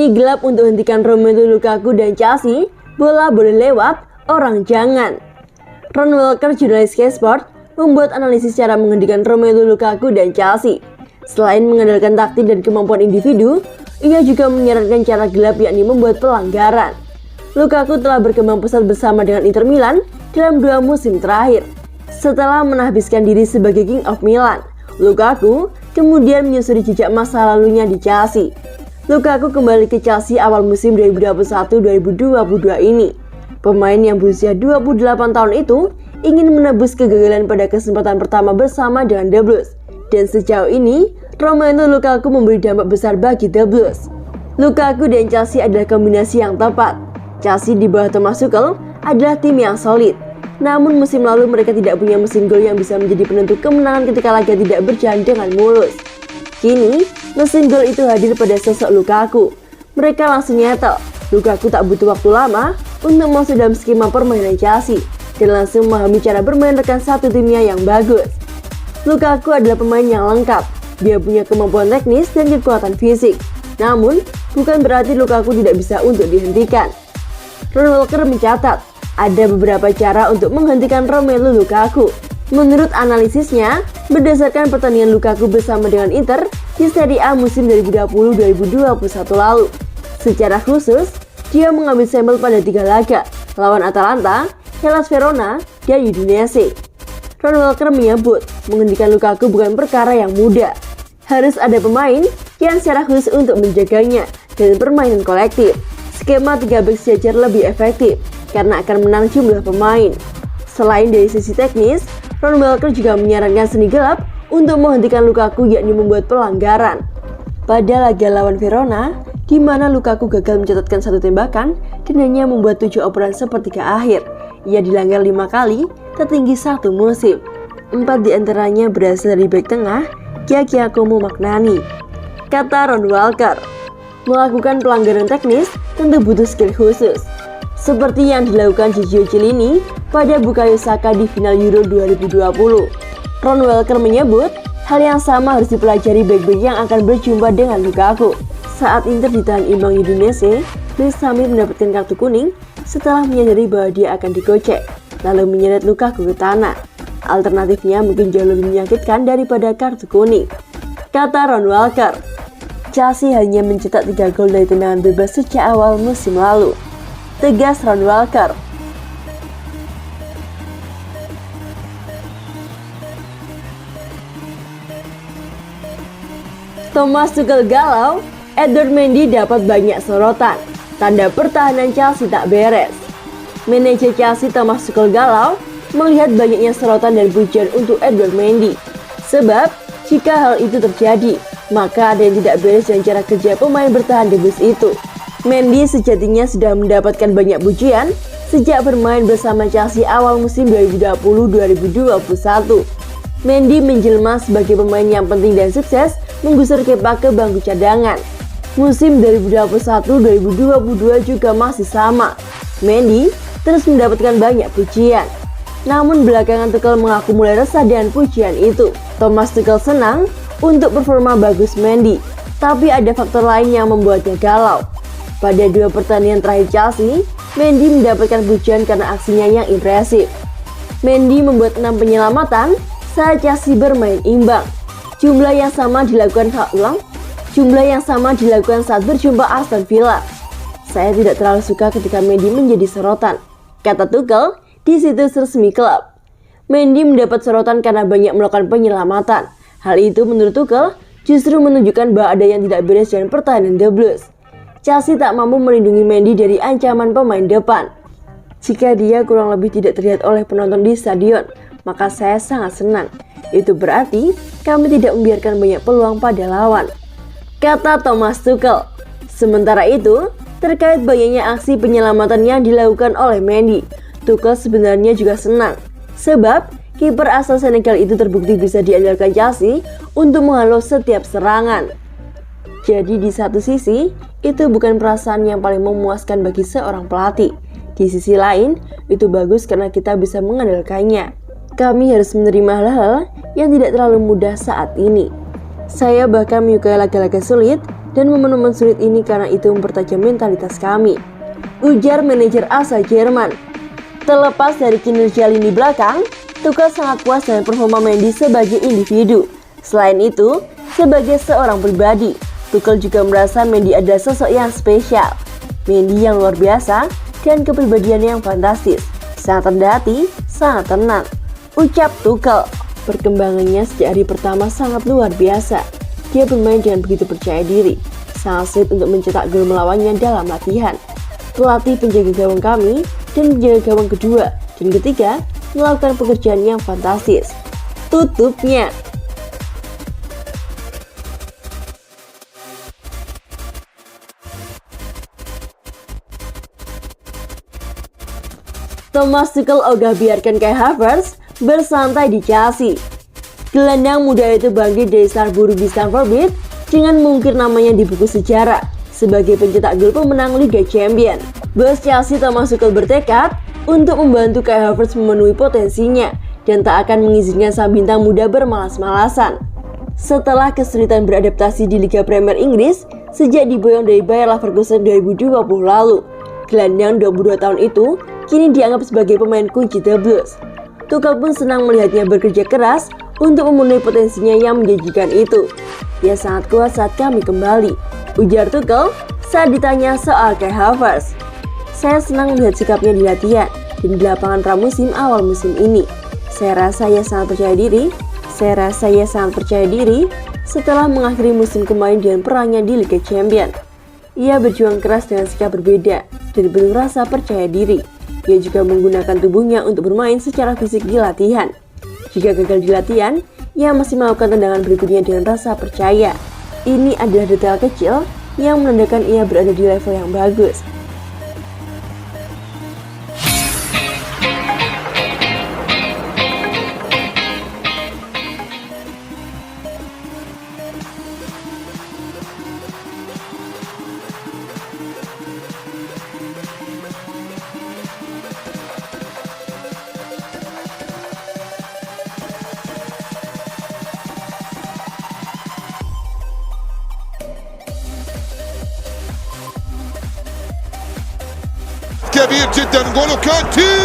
Seni gelap untuk hentikan Romelu Lukaku dan Chelsea, bola boleh lewat, orang jangan. Ron Walker, jurnalis Sky Sport, membuat analisis cara menghentikan Romelu Lukaku dan Chelsea. Selain mengandalkan taktik dan kemampuan individu, ia juga menyarankan cara gelap yakni membuat pelanggaran. Lukaku telah berkembang pesat bersama dengan Inter Milan dalam 2 musim terakhir. Setelah menghabiskan diri sebagai King of Milan, Lukaku kemudian menyusuri jejak masa lalunya di Chelsea. Lukaku kembali ke Chelsea awal musim 2021-2022 ini. Pemain yang berusia 28 tahun itu ingin menebus kegagalan pada kesempatan pertama bersama dengan The Blues. Dan sejauh ini, Romelu Lukaku memberi dampak besar bagi The Blues. Lukaku dan Chelsea adalah kombinasi yang tepat. Chelsea di bawah Thomas Tuchel adalah tim yang solid. Namun musim lalu mereka tidak punya mesin gol yang bisa menjadi penentu kemenangan ketika laga tidak berjalan dengan mulus. Kini, mesin gol itu hadir pada sosok Lukaku. Mereka langsung nyetel. Lukaku tak butuh waktu lama untuk masuk dalam skema permainan Chelsea dan langsung memahami cara bermain rekan satu timnya yang bagus. Lukaku adalah pemain yang lengkap. Dia punya kemampuan teknis dan kekuatan fisik. Namun, bukan berarti Lukaku tidak bisa untuk dihentikan. Ron Walker mencatat, ada beberapa cara untuk menghentikan Romelu Lukaku. Menurut analisisnya, berdasarkan pertandingan Lukaku bersama dengan Inter di Serie A musim 2020-2021 lalu. Secara khusus, dia mengambil sampel pada 3 laga, lawan Atalanta, Hellas Verona, dan Udinese. Ron Walker menyebut, menghentikan Lukaku bukan perkara yang mudah. Harus ada pemain yang secara khusus untuk menjaganya dan permainan kolektif. Skema 3 back sejajar lebih efektif karena akan menang jumlah pemain. Selain dari sisi teknis, Ron Walker juga menyarankan seni gelap untuk menghentikan Lukaku yakni membuat pelanggaran. Pada laga lawan Verona, di mana Lukaku gagal mencatatkan 1 tembakan dan hanya membuat 7 operan sepertiga akhir. Ia dilanggar 5 kali, tertinggi 1 musim. 4 diantaranya berasal dari bek tengah, Giacomo Magnani. Kata Ron Walker, melakukan pelanggaran teknis tentu butuh skill khusus. Seperti yang dilakukan Giorgio Chiellini pada Bukayo Saka di final Euro 2020. Ron Walker menyebut, hal yang sama harus dipelajari bek-bek yang akan berjumpa dengan Lukaku. Saat Inter ditahan imbang Udinese, Luis Samir mendapatkan kartu kuning setelah menyadari bahwa dia akan digocek, lalu menyeret Lukaku ke tanah. Alternatifnya mungkin jauh lebih menyakitkan daripada kartu kuning. Kata Ron Walker, Chelsea hanya mencetak 3 gol dari tendangan bebas sejak awal musim lalu. Tegas Ron Walker. Thomas Tuchel galau, Edouard Mendy dapat banyak sorotan. Tanda pertahanan Chelsea tak beres. Manajer Chelsea Thomas Tuchel galau melihat banyaknya sorotan dan pujian untuk Edouard Mendy. Sebab, jika hal itu terjadi, maka ada yang tidak beres dengan cara kerja pemain bertahan The Blues itu. Mendy sejatinya sudah mendapatkan banyak pujian sejak bermain bersama Chelsea awal musim 2020-2021. Mendy menjelma sebagai pemain yang penting dan sukses menggusur Kepa ke bangku cadangan. Musim 2021-2022 juga masih sama. Mendy terus mendapatkan banyak pujian. Namun belakangan Tuchel mengaku mulai resah dengan pujian itu. Thomas Tuchel senang untuk performa bagus Mendy, tapi ada faktor lain yang membuatnya galau. Pada 2 pertandingan terakhir Chelsea, Mendy mendapatkan pujian karena aksinya yang impresif. Mendy membuat 6 penyelamatan saat Chelsea bermain imbang. Jumlah yang sama dilakukan saat berjumpa Aston Villa. Saya tidak terlalu suka ketika Mendy menjadi sorotan, kata Tuchel di situs resmi klub. Mendy mendapat sorotan karena banyak melakukan penyelamatan. Hal itu menurut Tuchel justru menunjukkan bahwa ada yang tidak beres dengan pertahanan The Blues. Chelsea tak mampu melindungi Mendy dari ancaman pemain depan. Jika dia kurang lebih tidak terlihat oleh penonton di stadion, maka saya sangat senang. Itu berarti kami tidak membiarkan banyak peluang pada lawan, kata Thomas Tuchel. Sementara itu, terkait banyaknya aksi penyelamatan yang dilakukan oleh Mendy, Tuchel sebenarnya juga senang. Sebab, kiper asal Senegal itu terbukti bisa diandalkan Chelsea untuk menghalau setiap serangan. Jadi di satu sisi, itu bukan perasaan yang paling memuaskan bagi seorang pelatih. Di sisi lain, itu bagus karena kita bisa mengandalkannya. Kami harus menerima hal-hal yang tidak terlalu mudah saat ini. Saya bahkan menyukai laga-laga sulit dan momen-momen sulit ini karena itu mempertajam mentalitas kami, ujar manajer asal Jerman. Terlepas dari kinerja lini belakang, Tuchel sangat puas dengan performa Mendy sebagai individu. Selain itu, sebagai seorang pribadi, Tuchel juga merasa Mendy adalah sosok yang spesial. Mendy yang luar biasa dan kepribadiannya yang fantastis, sangat rendah hati, sangat tenang, ucap Tuchel. Perkembangannya sejak hari pertama sangat luar biasa. Dia bermain dengan begitu percaya diri, sangat sulit untuk mencetak gol melawannya dalam latihan. Pelatih penjaga gawang kami dan penjaga gawang kedua dan ketiga melakukan pekerjaan yang fantastis, tutupnya. Thomas Tuchel ogah biarkan Kai Havertz bersantai di Chelsea. Gelandang muda itu bangkit dari star buruk di Stamford Bridge dengan mengukir namanya di buku sejarah sebagai pencetak gol pemenang Liga Champions. Bos Chelsea Thomas Tuchel bertekad untuk membantu Kai Havertz memenuhi potensinya dan tak akan mengizinkan sang bintang muda bermalas-malasan. Setelah kesulitan beradaptasi di Liga Premier Inggris sejak diboyong dari Bayer Leverkusen 2020 lalu, gelandang 22 tahun itu kini dianggap sebagai pemain kunci The Blues. Tuchel pun senang melihatnya bekerja keras untuk memenuhi potensinya yang menjanjikan itu. Dia sangat kuat saat kami kembali, ujar Tuchel saat ditanya soal Kai Havertz. Saya senang melihat sikapnya di latihan dan di lapangan pramusim awal musim ini. Saya rasa ia sangat percaya diri setelah mengakhiri musim kemarin dengan perannya di Liga Champions. Ia berjuang keras dengan sikap berbeda dan penuh rasa percaya diri. Ia juga menggunakan tubuhnya untuk bermain secara fisik di latihan. Jika gagal di latihan, ia masih melakukan tendangan berikutnya dengan rasa percaya. Ini adalah detail kecil yang menandakan ia berada di level yang bagus. كبير جدا، نقوله كانتي.